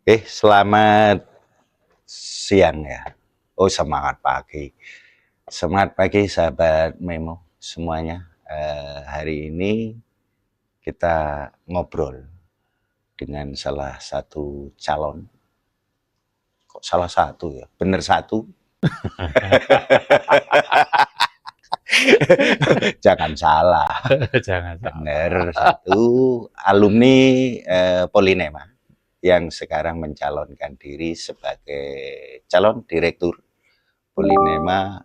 Selamat siang ya. Oh, semangat pagi. Semangat pagi sahabat Memo semuanya. Hari ini kita ngobrol dengan salah satu calon. Kok salah satu ya? Bener satu. Jangan salah. Jangan Bener satu alumni Polinema yang sekarang mencalonkan diri sebagai calon direktur Polinema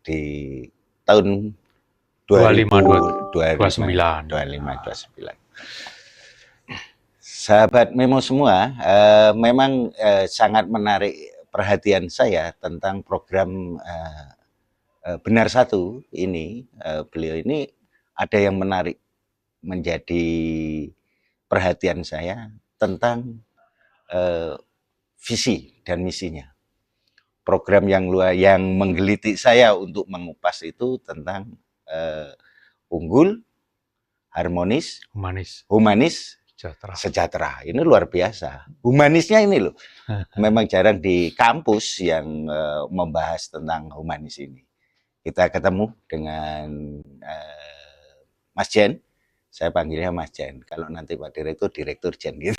di tahun 25-29. 2029. Sahabat Memo semua, memang sangat menarik perhatian saya tentang program Benar Satu ini. Beliau ini ada yang menarik menjadi perhatian saya tentang visi dan misinya. Program yang menggelitik saya untuk mengupas itu tentang unggul, harmonis, humanis, sejahtera. Ini luar biasa. Humanisnya ini loh, memang jarang di kampus yang membahas tentang humanis ini. Kita ketemu dengan Mas Jen. Saya panggilnya Mas Jen. Kalau nanti Pak Direktur Jen gitu.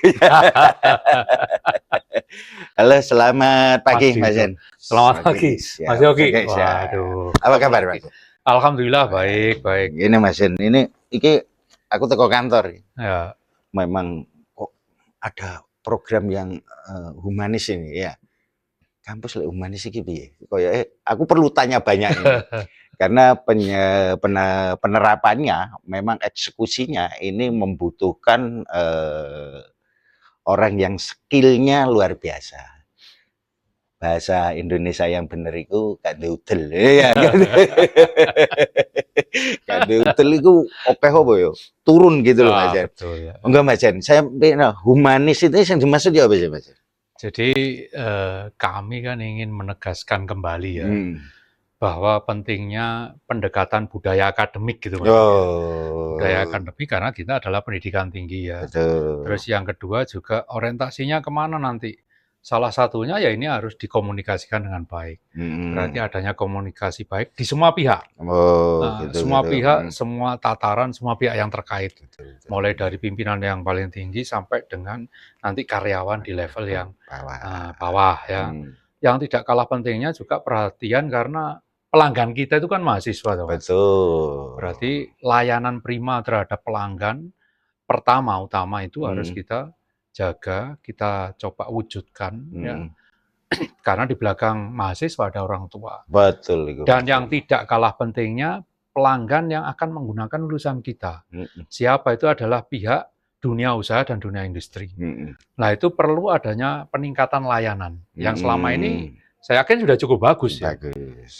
Halo, selamat pagi Mas Jen. Selamat pagi, Mas Yogi. Waduh. Apa kabar Mas? Alhamdulillah baik. Ini Mas Jen, iki aku teko kantor. Ya. Memang kok ada program yang humanis ini ya. Kampus humanis iki piye? Aku perlu tanya banyak ini. Karena penerapannya, memang eksekusinya ini membutuhkan orang yang skillnya luar biasa. Bahasa Indonesia yang bener itu kadudel. Ya, kadudel itu oke apa ya? Turun gitu loh Mas Jen. Betul ya. Enggak Mas Jen, saya humanis itu yang dimaksud ya apa sih Mas Jen? Jadi kami kan ingin menegaskan kembali ya. Bahwa pentingnya pendekatan budaya akademik gitu Mas. Budaya akademik karena kita adalah pendidikan tinggi ya. Betul. Terus yang kedua juga orientasinya kemana nanti? Salah satunya ya ini harus dikomunikasikan dengan baik. Berarti adanya komunikasi baik di semua pihak. Semua pihak, semua tataran, semua pihak yang terkait. Mulai dari pimpinan yang paling tinggi sampai dengan nanti karyawan di level yang bawah ya. Yang tidak kalah pentingnya juga perhatian karena pelanggan kita itu kan mahasiswa. Betul. Berarti layanan prima terhadap pelanggan utama itu harus kita jaga, kita coba wujudkan ya. Karena di belakang mahasiswa ada orang tua. Betul. Dan yang tidak kalah pentingnya pelanggan yang akan menggunakan lulusan kita. Siapa itu adalah pihak dunia usaha dan dunia industri. Nah itu perlu adanya peningkatan layanan yang selama ini saya yakin sudah cukup bagus ya.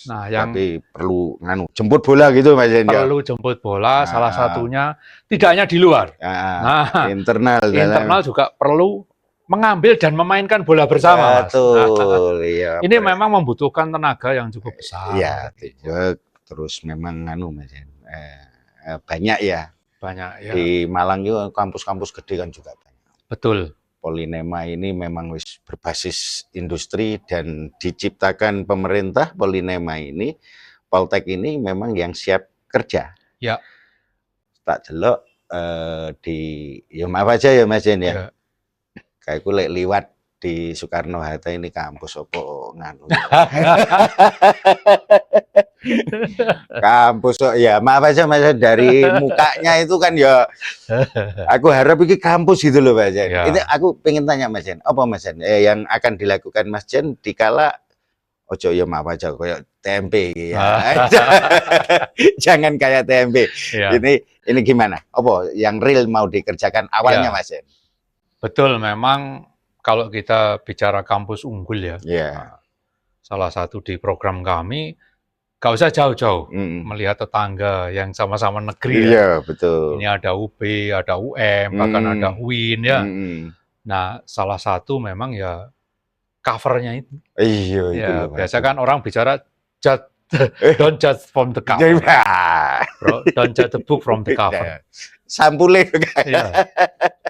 Nah, tapi perlu jemput bola gitu Mas Jen. Perlu jemput bola, salah satunya tidak hanya di luar. Internal juga perlu mengambil dan memainkan bola bersama. Betul. Iya. Ini memang membutuhkan tenaga yang cukup besar. Iya, terus memang Mas Jen. Banyak ya. Banyak ya. Di Malang itu kampus-kampus gede kan juga banyak. Betul. Polinema ini memang berbasis industri dan diciptakan pemerintah. Polinema ini, Poltek ini memang yang siap kerja. Ya. Tak jelok ya maaf aja ya Mas Jen ya. Kayak aku liwat di Soekarno Hatta ini kampus opo nganu. Kampus ya maaf aja Mas Jen, dari mukanya itu kan ya aku harap ini kampus gitu loh Mas Jen. Itu aku pengen tanya Mas Jen, apa Mas Jen yang akan dilakukan Mas Jen dikala ojo ya maaf aja kayak tempe ya. Jangan kayak tempe. Ini gimana? Apa yang real mau dikerjakan awalnya Mas Jen? Betul, memang kalau kita bicara kampus unggul ya. Salah satu di program kami gak usah jauh-jauh melihat tetangga yang sama-sama negeri ya. Betul. Ini ada UB, ada UM, bahkan ada UIN ya. Nah, salah satu memang ya covernya itu. Iya, biasa kan orang bicara don't judge from the cover. Don't judge the book from the cover. sampulnya. Iya.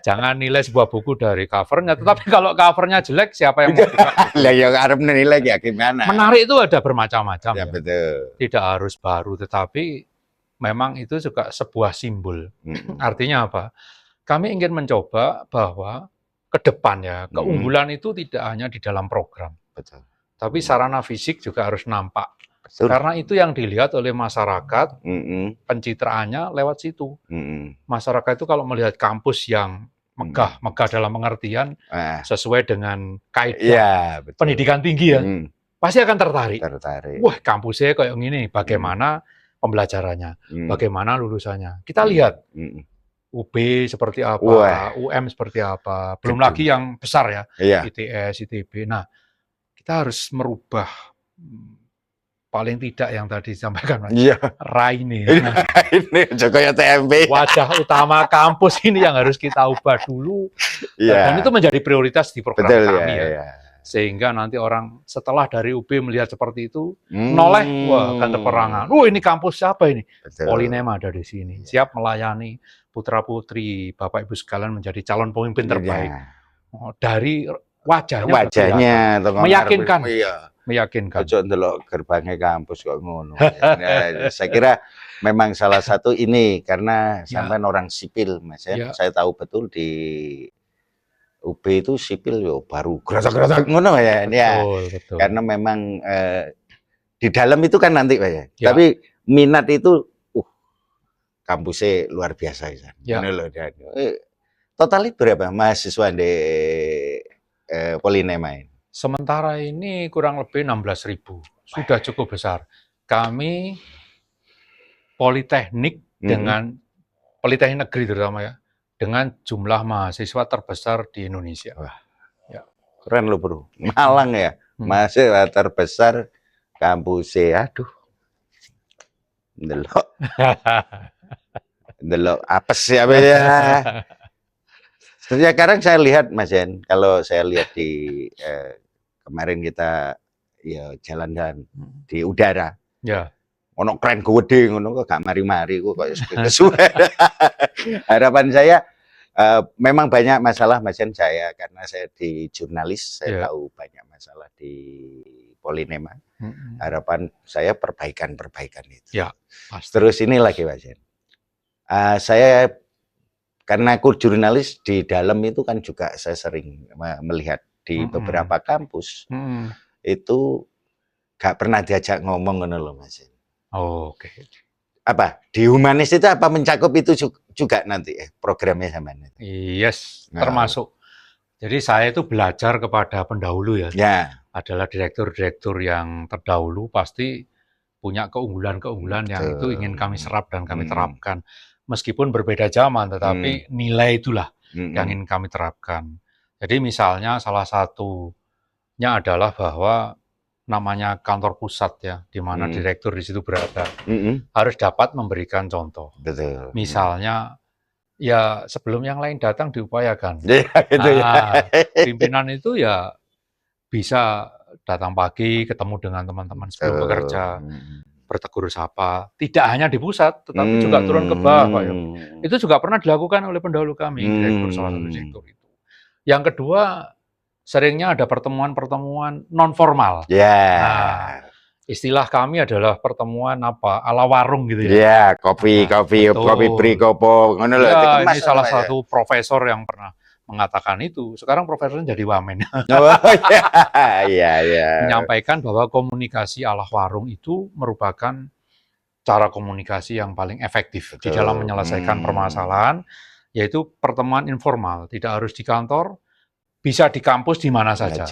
Jangan nilai sebuah buku dari covernya, tetapi kalau covernya jelek, siapa yang mau buka? Lah yang Arab nilai ya gimana? Menarik itu ada bermacam-macam. Ya, betul. Tidak harus baru, tetapi memang itu juga sebuah simbol. Artinya apa? Kami ingin mencoba bahwa ke depan ya, keunggulan itu tidak hanya di dalam program. Betul. Tapi sarana fisik juga harus nampak. Betul. Karena itu yang dilihat oleh masyarakat, pencitraannya lewat situ. Masyarakat itu kalau melihat kampus yang megah dalam pengertian sesuai dengan kaidah pendidikan tinggi ya, pasti akan tertarik. Wah, kampusnya kayak gini, bagaimana pembelajarannya, bagaimana lulusannya. Kita lihat UB seperti apa, UM seperti apa, belum lagi yang besar ya, ITS, ITB. Nah, kita harus merubah paling tidak yang tadi disampaikan Mas, Raine. Ini Jokowi TMB. Wajah utama kampus ini yang harus kita ubah dulu. Dan itu menjadi prioritas di program kami ya. Sehingga nanti orang setelah dari UB melihat seperti itu, noleh, wah kan terperangan. Ini kampus siapa ini? Polinema ada di sini. Siap melayani putra-putri, Bapak Ibu sekalian menjadi calon pemimpin terbaik. Dari wajahnya meyakinkan. Meyakinkan. Ojo ndelok gerbangnya kampus kok ngono. Nah, saya kira memang salah satu ini karena sampean orang sipil, Mas ya. Saya tahu betul di UB itu sipil yo baru gerasak-gerasak ngono ya. Betul. Karena memang di dalam itu kan nanti Pak ya. Tapi minat itu kampusnya luar biasa ya. Total berapa mahasiswa di Polinema ini? Sementara ini kurang lebih 16.000, sudah cukup besar. Kami politeknik dengan politeknik negeri terutama ya, dengan jumlah mahasiswa terbesar di Indonesia. Keren loh bro, Malang ya, mahasiswa terbesar kampusnya, aduh, delok apes ya. Sekarang saya lihat Mas Yen, kalau saya lihat di kemarin kita ya jalan-jalan di udara, ono keren gede, ngono kok gak mari-mari, kok kesuwen. Harapan saya memang banyak masalah Mas Yen, saya karena saya di jurnalis, saya tahu banyak masalah di Polinema. Harapan saya perbaikan itu. Terus ini lagi Mas Yen, saya karena aku jurnalis di dalam itu kan juga saya sering melihat di beberapa kampus itu gak pernah diajak ngomong ngono loh Mas. Apa di humanis itu apa mencakup itu juga nanti programnya sama nanti? Yes, termasuk. Jadi saya itu belajar kepada pendahulu ya. Adalah direktur-direktur yang terdahulu pasti punya keunggulan-keunggulan yang itu ingin kami serap dan kami terapkan. Meskipun berbeda zaman, tetapi nilai itulah yang ingin kami terapkan. Jadi misalnya salah satunya adalah bahwa namanya kantor pusat ya, di mana direktur di situ berada, harus dapat memberikan contoh. Misalnya, ya sebelum yang lain datang diupayakan. Pimpinan itu ya bisa datang pagi, ketemu dengan teman-teman sebelum bekerja. Bertegur sapa, tidak hanya di pusat, tetapi juga turun ke bawah, Pak. Itu juga pernah dilakukan oleh pendahulu kami, direktur salah satu direktur itu. Yang kedua, seringnya ada pertemuan-pertemuan non formal. Nah, istilah kami adalah pertemuan ala warung gitu ya. Kopi beri kopo, ngono lho. Ini salah satu profesor yang pernah mengatakan itu. Sekarang profesornya jadi wamen. Menyampaikan bahwa komunikasi ala warung itu merupakan cara komunikasi yang paling efektif di dalam menyelesaikan permasalahan, yaitu pertemuan informal. Tidak harus di kantor, bisa di kampus di mana saja.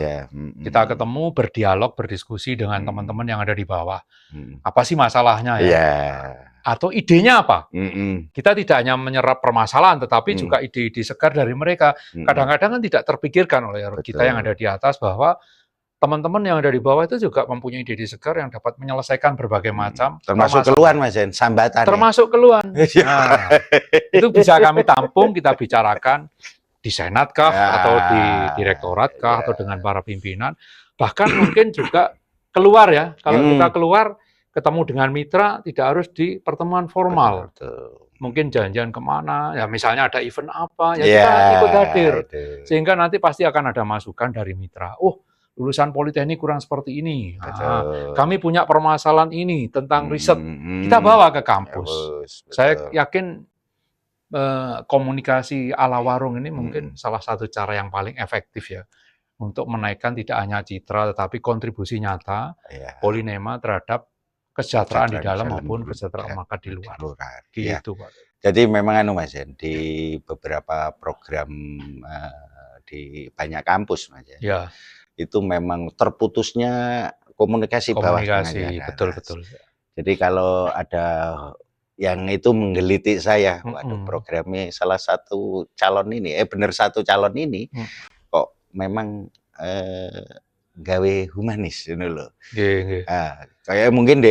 Kita ketemu, berdialog, berdiskusi dengan teman-teman yang ada di bawah. Apa sih masalahnya ya? Atau idenya apa? Kita tidak hanya menyerap permasalahan, tetapi juga ide-ide segar dari mereka. Kadang-kadang kan tidak terpikirkan oleh kita yang ada di atas bahwa teman-teman yang ada di bawah itu juga mempunyai ide-ide segar yang dapat menyelesaikan berbagai macam. Termasuk keluhan, Mas Yen, sambatan. Termasuk keluhan. Nah, itu bisa kami tampung, kita bicarakan di senat kah, atau di direktorat kah, atau dengan para pimpinan. Bahkan mungkin juga keluar ya. Kalau kita keluar, ketemu dengan mitra tidak harus di pertemuan formal. mungkin jalan-jalan kemana, ya misalnya ada event apa, ya kita ikut hadir. Sehingga nanti pasti akan ada masukan dari mitra. Oh, lulusan Politeknik kurang seperti ini. Kami punya permasalahan ini tentang riset. Kita bawa ke kampus. Saya yakin komunikasi ala warung ini mungkin salah satu cara yang paling efektif ya untuk menaikkan tidak hanya citra tetapi kontribusi nyata Polinema terhadap kesejahteraan di dalam maupun kesejahteraan masyarakat di luar. Gitu, Pak. Jadi memang Mas di beberapa program di banyak kampus Mas ya. Itu memang terputusnya komunikasi bawah dengan betul. Jadi kalau ada yang itu menggelitik saya, waduh programnya salah satu calon ini, bener satu calon ini, kok memang gawe humanis, gitu loh. Kayak mungkin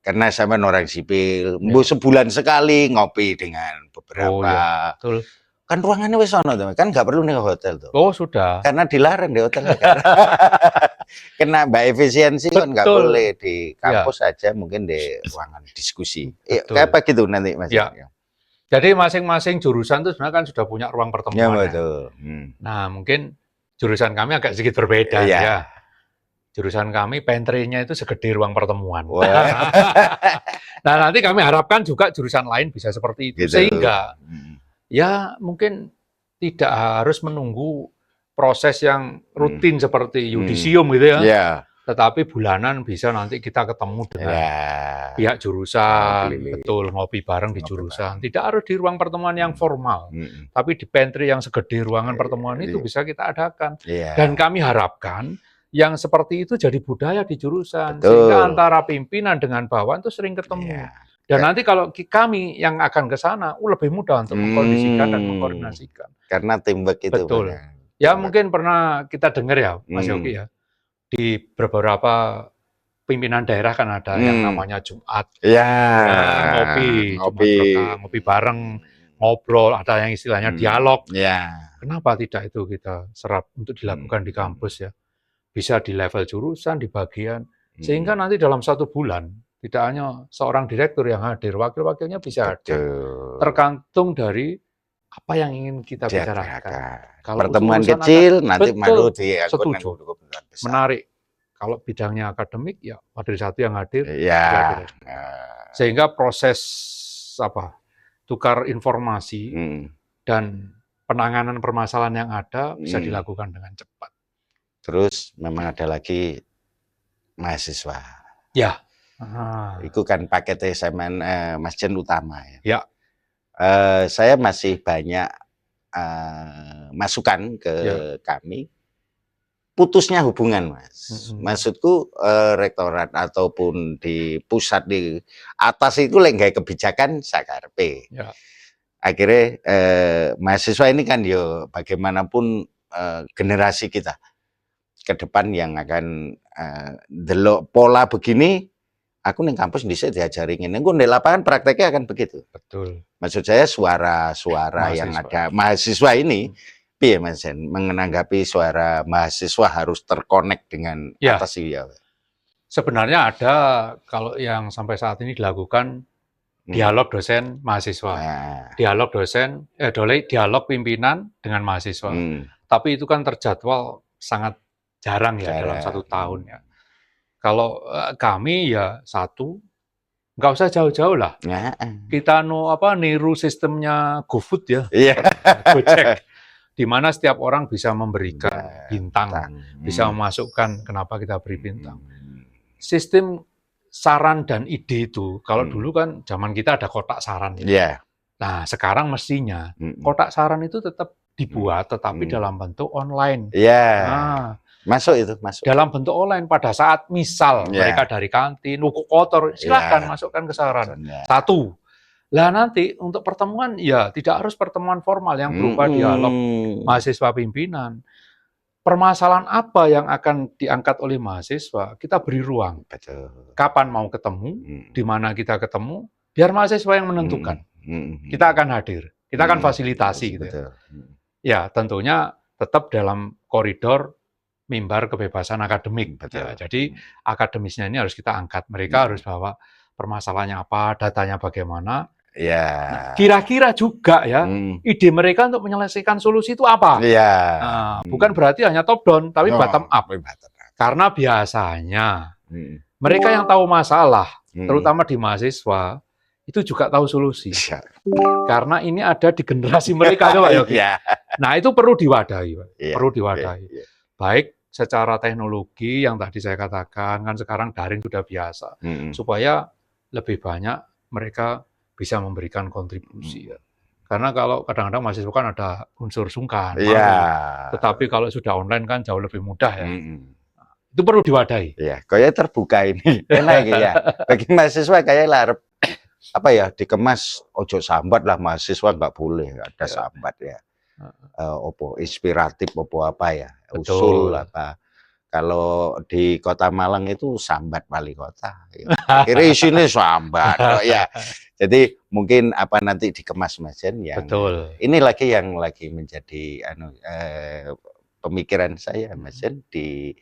karena sama orang sipil, sebulan sekali ngopi dengan beberapa. Betul. Kan ruangannya wis ono tuh, kan nggak perlu nih hotel tuh. Oh sudah. Karena dilarang di hotel. Kena mbak efisiensi kan nggak boleh di kampus aja, mungkin di ruangan diskusi. Kayak apa gitu nanti Mas? Ya. Jadi masing-masing jurusan itu sebenarnya kan sudah punya ruang pertemuan. Ya betul. Nah mungkin jurusan kami agak sedikit berbeda ya. Jurusan kami pantry-nya itu segede ruang pertemuan. Nah nanti kami harapkan juga jurusan lain bisa seperti itu. Gitu. Sehingga ya mungkin tidak harus menunggu proses yang rutin seperti yudisium gitu ya. Tetapi bulanan bisa nanti kita ketemu dengan pihak jurusan, betul ngopi bareng di jurusan. Tidak harus di ruang pertemuan yang formal, tapi di pantry yang segede ruangan pertemuan itu bisa kita adakan. Dan kami harapkan yang seperti itu jadi budaya di jurusan, sehingga antara pimpinan dengan bawahan itu sering ketemu. Dan nanti kalau kami yang akan ke sana, lebih mudah untuk mengkondisikan dan mengkoordinasikan. Karena teamwork itu. Betul. Ya mungkin pernah kita dengar ya, Mas Yogi ya, di beberapa pimpinan daerah kan ada yang namanya Jumat. Ngopi bareng, ngobrol, ada yang istilahnya dialog. Kenapa tidak itu kita serap untuk dilakukan di kampus ya? Bisa di level jurusan, di bagian, sehingga nanti dalam 1 bulan, tidak hanya seorang direktur yang hadir, wakil-wakilnya bisa hadir. Tergantung dari apa yang ingin kita bicarakan. Kalau pertemuan kecil, nanti malu setuju. Menarik. Kalau bidangnya akademik, ya Majelis Satu yang hadir. Sehingga proses tukar informasi dan penanganan permasalahan yang ada bisa dilakukan dengan cepat. Terus memang ada lagi mahasiswa. Ya. Itu kan paket masjid utama ya. Saya masih banyak masukan ke kami. Putusnya hubungan, Mas. Maksudku rektorat ataupun di pusat di atas itu lagi kebijakan sakarpe. Akhirnya mahasiswa ini kan yo bagaimanapun generasi kita ke depan yang akan delok pola begini. Aku nih kampus bisa diajarin ini, di lapangan prakteknya akan begitu. Betul. Maksud saya suara-suara yang ada mahasiswa ini, Mas menanggapi suara mahasiswa harus terkonek dengan atas ya. Sebenarnya ada kalau yang sampai saat ini dilakukan dialog dosen mahasiswa, dialog dosen, dialog pimpinan dengan mahasiswa. Tapi itu kan terjadwal sangat jarang ya dalam 1 tahun ya. Kalau kami ya nggak usah jauh-jauh lah. Kita niru sistemnya GoFood ya, Gojek, di mana setiap orang bisa memberikan bintang, bisa memasukkan kenapa kita beri bintang. Sistem saran dan ide itu, kalau dulu kan zaman kita ada kotak saran. Nah sekarang mestinya kotak saran itu tetap dibuat, tetapi dalam bentuk online. Masuk itu, masuk. Dalam bentuk online pada saat misal mereka dari kantin, nuku kotor, silahkan masukkan ke saran. 1. Lah nanti untuk pertemuan ya tidak harus pertemuan formal yang berupa dialog mahasiswa pimpinan. Permasalahan apa yang akan diangkat oleh mahasiswa, kita beri ruang. Kapan mau ketemu, di mana kita ketemu, biar mahasiswa yang menentukan. Kita akan hadir, kita akan fasilitasi gitu. Ya, tentunya tetap dalam koridor mimbar kebebasan akademik. Jadi akademisnya ini harus kita angkat. Mereka harus bawa permasalahannya apa, datanya bagaimana, Ya. Kira-kira juga ya, ide mereka untuk menyelesaikan solusi itu apa? Ya. Bukan berarti hanya top down, tapi bottom up. Karena biasanya mereka yang tahu masalah, terutama di mahasiswa, itu juga tahu solusi. Ya. Karena ini ada di generasi mereka, Pak Yogi. Ya. Nah, itu perlu diwadahi, Pak. Ya. Perlu diwadahi. Ya. Baik secara teknologi yang tadi saya katakan, kan sekarang daring sudah biasa. Supaya lebih banyak mereka bisa memberikan kontribusi. Ya. Karena kalau kadang-kadang mahasiswa kan ada unsur sungkan, malu. Tetapi kalau sudah online kan jauh lebih mudah ya. Itu perlu diwadahi. Ya, kayak terbuka ini. Enak ya. Bagi mahasiswa kayak larep apa ya, dikemas ojo sambat lah, mahasiswa nggak boleh ada sambat ya. Opo inspiratif opo apa ya, usul apa. Kalau di Kota Malang itu sambat wali kota. Kira isinya sambat. Ya. Jadi mungkin apa nanti dikemas Majen yang ini lagi yang lagi menjadi pemikiran saya Majen di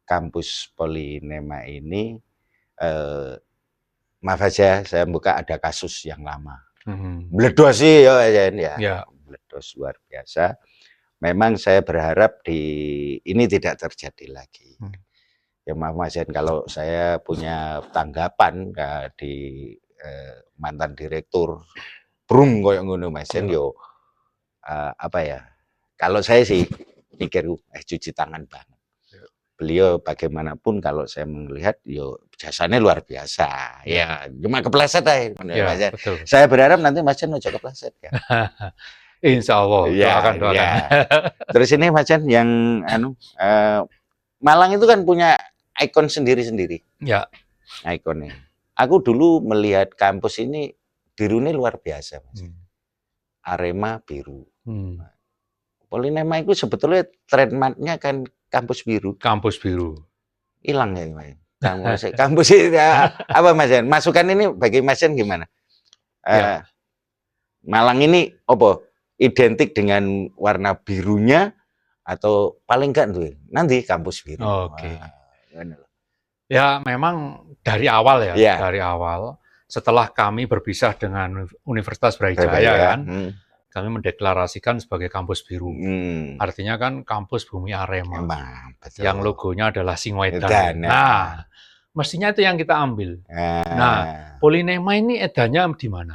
kampus Polinema ini. Maaf aja saya buka ada kasus yang lama. Meledos sih ya. Meledos luar biasa. Memang saya berharap ini tidak terjadi lagi. Ya maaf Mas Jen, kalau saya punya tanggapan di mantan direktur Brung koyo ngono Mas Jen yo apa ya? Kalau saya sih mikir cuci tangan banget. Beliau bagaimanapun kalau saya melihat yo jasanya luar biasa. Ya, cuma kepleset aja. Ya, saya berharap nanti Mas Jen ojo kepleset ya. Insya Allah, doakan. Terus ini Mas Jen yang Malang itu kan punya ikon sendiri-sendiri. Ya. Ikonnya. Aku dulu melihat kampus ini birunya luar biasa, Mas. Arema biru. Polinema itu sebetulnya trademarknya kan kampus biru. Kampus biru. Hilang ya, Mas. Kampus itu apa Mas Jen? Masukan ini bagi Mas Jen gimana? Malang ini apa? Identik dengan warna birunya atau paling enggak tuh nanti kampus biru. Oke. Ya memang dari awal ya, dari awal setelah kami berpisah dengan Universitas Brawijaya kan, kami mendeklarasikan sebagai kampus biru. Artinya kan kampus Bumi Arema. Yang logonya adalah Singoedan. Nah, mestinya itu yang kita ambil. Nah, Polinema ini edannya di mana?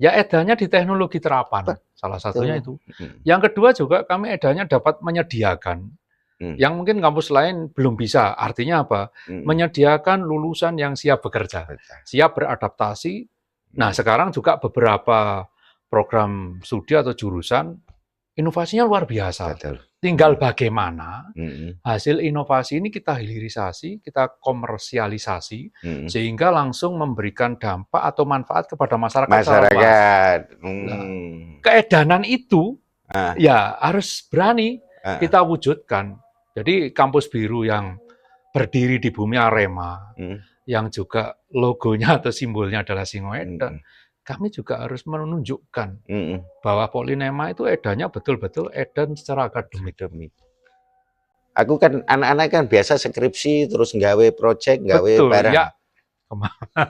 Ya edannya di teknologi terapan, salah satunya itu. Yang kedua juga kami edannya dapat menyediakan, yang mungkin kampus lain belum bisa. Artinya apa? Menyediakan lulusan yang siap bekerja, siap beradaptasi. Nah sekarang juga beberapa program studi atau jurusan, inovasinya luar biasa. Tinggal bagaimana hasil inovasi ini kita hilirisasi, kita komersialisasi, sehingga langsung memberikan dampak atau manfaat kepada masyarakat. Nah, keedanan itu ya harus berani kita wujudkan. Jadi kampus biru yang berdiri di Bumi Arema, yang juga logonya atau simbolnya adalah Singoedan, kami juga harus menunjukkan bahwa Polinema itu edannya betul-betul edan secara akademik. Aku kan anak-anak kan biasa skripsi terus nggawe project, nggawe barang. Ya.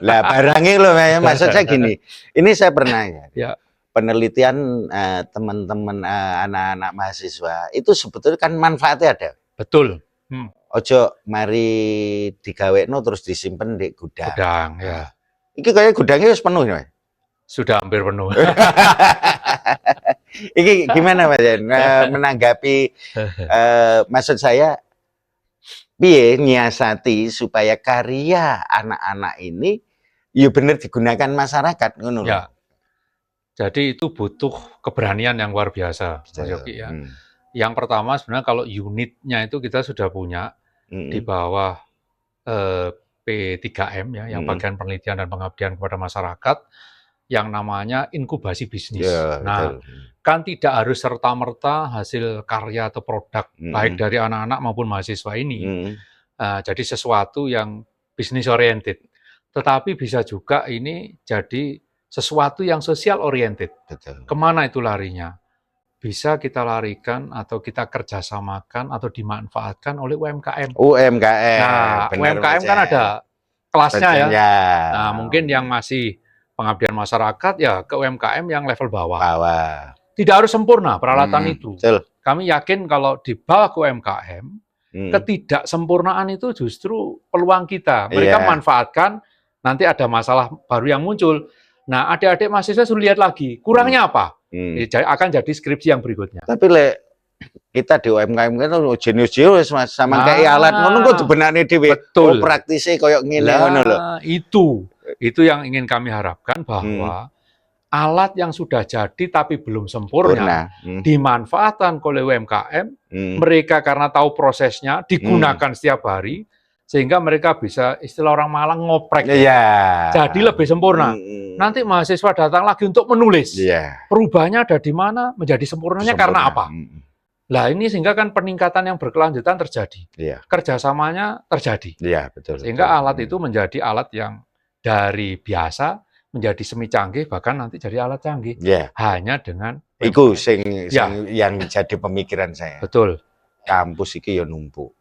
Lah barangnya loh, maksud saya gini. Ini saya pernah ya. Penelitian teman-teman anak-anak mahasiswa itu sebetulnya kan manfaatnya ada. Betul. Ojo mari digawekno terus disimpen di gudang. Gudang ya. Iki kayak gudangnya harus penuh ya. Sudah hampir penuh. Ini gimana Mas Jen? Menanggapi maksud saya piye nyiasati supaya karya anak-anak ini ya benar digunakan masyarakat ngono ya. Jadi itu butuh keberanian yang luar biasa Mas Yogi ya. Yang pertama sebenarnya kalau unitnya itu kita sudah punya di bawah P3M ya, yang bagian penelitian dan pengabdian kepada masyarakat, yang namanya inkubasi bisnis. Nah, kan tidak harus serta-merta hasil karya atau produk baik dari anak-anak maupun mahasiswa ini. Jadi sesuatu yang bisnis oriented. Tetapi bisa juga ini jadi sesuatu yang sosial oriented. Kemana itu larinya? Bisa kita larikan atau kita kerjasamakan atau dimanfaatkan oleh UMKM. UMKM. Nah, UMKM kan ada kelasnya ya. Nah, mungkin yang masih pengabdian masyarakat ya ke UMKM yang level bawah. Tidak harus sempurna peralatan itu. Betul. Kami yakin kalau dibawa ke UMKM, ketidaksempurnaan itu justru peluang kita. Mereka manfaatkan, nanti ada masalah baru yang muncul. Nah, adik-adik mahasiswa suruh lihat lagi, kurangnya apa? Akan jadi skripsi yang berikutnya. Tapi kita di UMKM kan jenius-jenius Mas, sama kayak alat ngono kok dibenani dhewe. Betul. Praktise koyo ngene ngono lho. Itu yang ingin kami harapkan, bahwa alat yang sudah jadi tapi belum sempurna dimanfaatkan oleh UMKM, mereka karena tahu prosesnya digunakan setiap hari, sehingga mereka bisa, istilah orang Malang, ngoprek. Jadi lebih sempurna. Nanti mahasiswa datang lagi untuk menulis. Perubahannya ada di mana, menjadi sempurnanya karena apa? Nah, ini sehingga kan peningkatan yang berkelanjutan terjadi. Kerjasamanya terjadi. Betul. Sehingga alat itu menjadi alat yang dari biasa menjadi semi canggih, bahkan nanti jadi alat canggih. Hanya dengan iku yang jadi pemikiran saya. Betul. Kampus iki ya numpuk.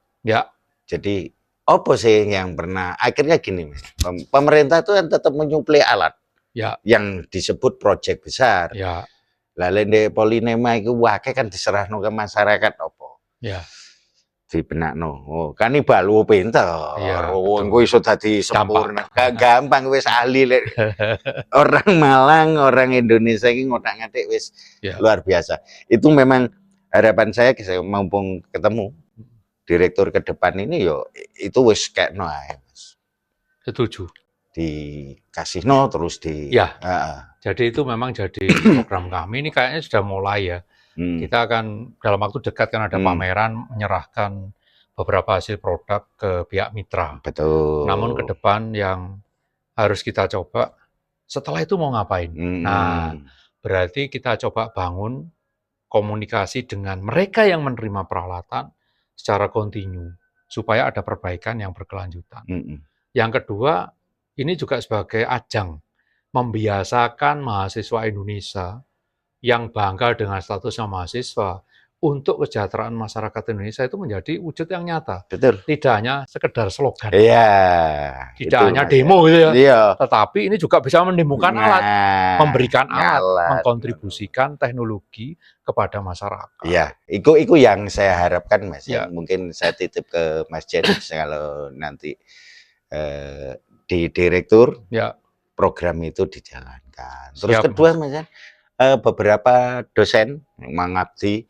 Jadi apa sih yang pernah akhirnya gini, pemerintah itu kan tetap menyuplai alat. Yang disebut proyek besar. Lalu di Polinema itu wakai kan diserahno ke masyarakat apa? Dibenakno. Kanibal pinter. Engko iso dadi sempurna. Gampang wis ahli orang Malang, orang Indonesia iki ngotak-ngatik wis luar biasa. Itu memang harapan saya mumpung ketemu direktur ke depan ini yo itu wis kekno ae, Mas. Setuju. Dikasihno terus Jadi itu memang jadi program kami, ini kayaknya sudah mulai ya. Kita akan dalam waktu dekat kan ada pameran menyerahkan beberapa hasil produk ke pihak mitra. Betul. Namun ke depan yang harus kita coba, setelah itu mau ngapain? Nah, berarti kita coba bangun komunikasi dengan mereka yang menerima peralatan secara kontinu, supaya ada perbaikan yang berkelanjutan. Yang kedua, ini juga sebagai ajang membiasakan mahasiswa Indonesia yang bangga dengan statusnya mahasiswa untuk kesejahteraan masyarakat Indonesia itu menjadi wujud yang nyata. Betul. Tidak hanya sekedar slogan. Tidak hanya Mas, demo gitu ya. Tetapi ini juga bisa menimbulkan alat, memberikan alat, mengkontribusikan teknologi kepada masyarakat. Itu yang saya harapkan, Mas. Mungkin saya titip ke Mas Jen kalau nanti di direktur program itu dijalankan. Terus kedua, Mas, beberapa dosen mengabdi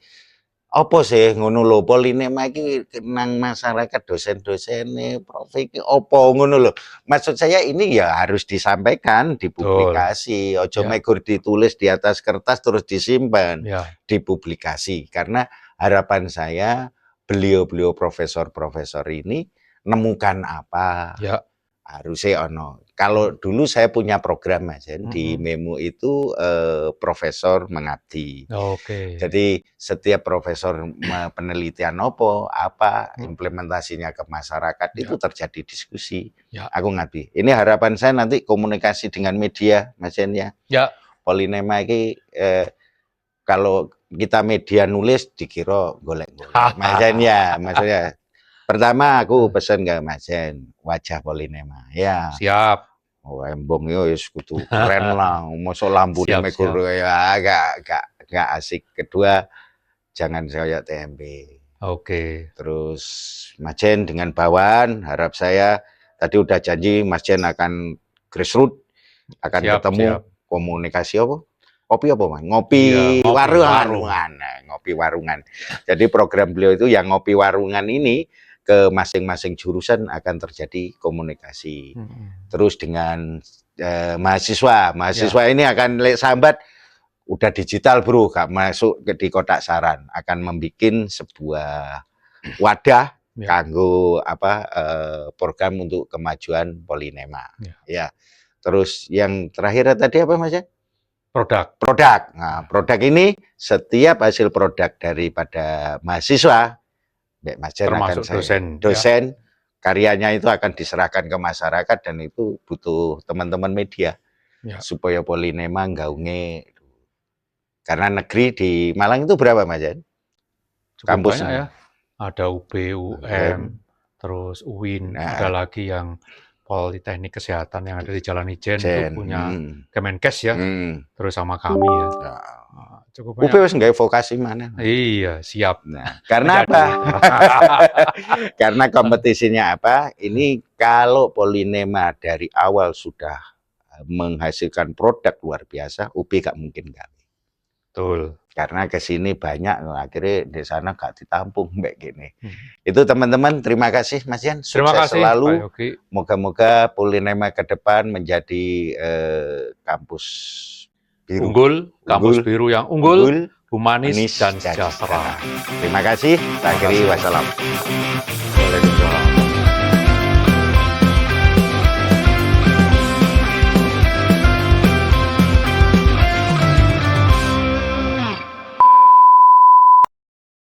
apa sih ngono lho, Polinema iki nang masyarakat, dosen-dosene Prof iki apa ngono lho. Maksud saya ini ya harus disampaikan, dipublikasi, ojo megur ditulis di atas kertas terus disimpan, dipublikasi. Karena harapan saya beliau-beliau profesor-profesor ini nemukan apa. Harusnya ono. Kalau dulu saya punya program, Mas, di Memo itu profesor mengabdi. Jadi setiap profesor penelitian apa implementasinya ke masyarakat itu terjadi diskusi. Aku ngabdi. Ini harapan saya nanti komunikasi dengan media, Mas Jen ya. Polinema ini kalau kita media nulis dikira golek-golek. Mas Jen ya, maksudnya. Pertama aku pesen ke Mas Jen, wajah Polinema. Siap. Embong yo wis kudu keren lah. Mosok lambune megur ya agak asik. Kedua, jangan kayak TMP. Terus Mas Jen dengan bawahan, harap saya tadi udah janji Mas Jen akan grassroots, akan ketemu komunikasi apa? Kopi apa, Mas? Ngopi warungan. Ngopi warungan. Jadi program beliau itu yang ngopi warungan ini ke masing-masing jurusan akan terjadi komunikasi. Terus dengan mahasiswa ini akan sambat udah digital bro, gak masuk di kotak saran, akan membuat sebuah wadah kanggo program untuk kemajuan Polinema. Terus yang terakhir tadi apa, Mas? Produk. Nah, produk ini setiap hasil produk daripada mahasiswa, Mas Jen termasuk dosen karyanya itu akan diserahkan ke masyarakat, dan itu butuh teman-teman media supaya Polinema gaunge. Karena negeri di Malang itu berapa, Mas Jen? Kampusnya ya. Ada UB, UM, terus UIN, ada lagi yang Politeknik Kesehatan yang ada di Jalan Ijen itu punya Kemenkes ya, terus sama kami ya. Cukup banyak. UP wis nggawe vokasi mana? Iya, siap. Nah, karena apa? Karena kompetisinya apa? Ini kalau Polynema dari awal sudah menghasilkan produk luar biasa, UP gak mungkin gawe. Betul. Karena ke sini banyak, akhirnya di sana gak ditampung kayak gini. Itu teman-teman, terima kasih Mas Yan, sukses selalu. Moga-moga Polynema ke depan menjadi kampus biru. Kampus biru yang unggul, humanis dan sejahtera. Terima kasih. Akhiri wassalam.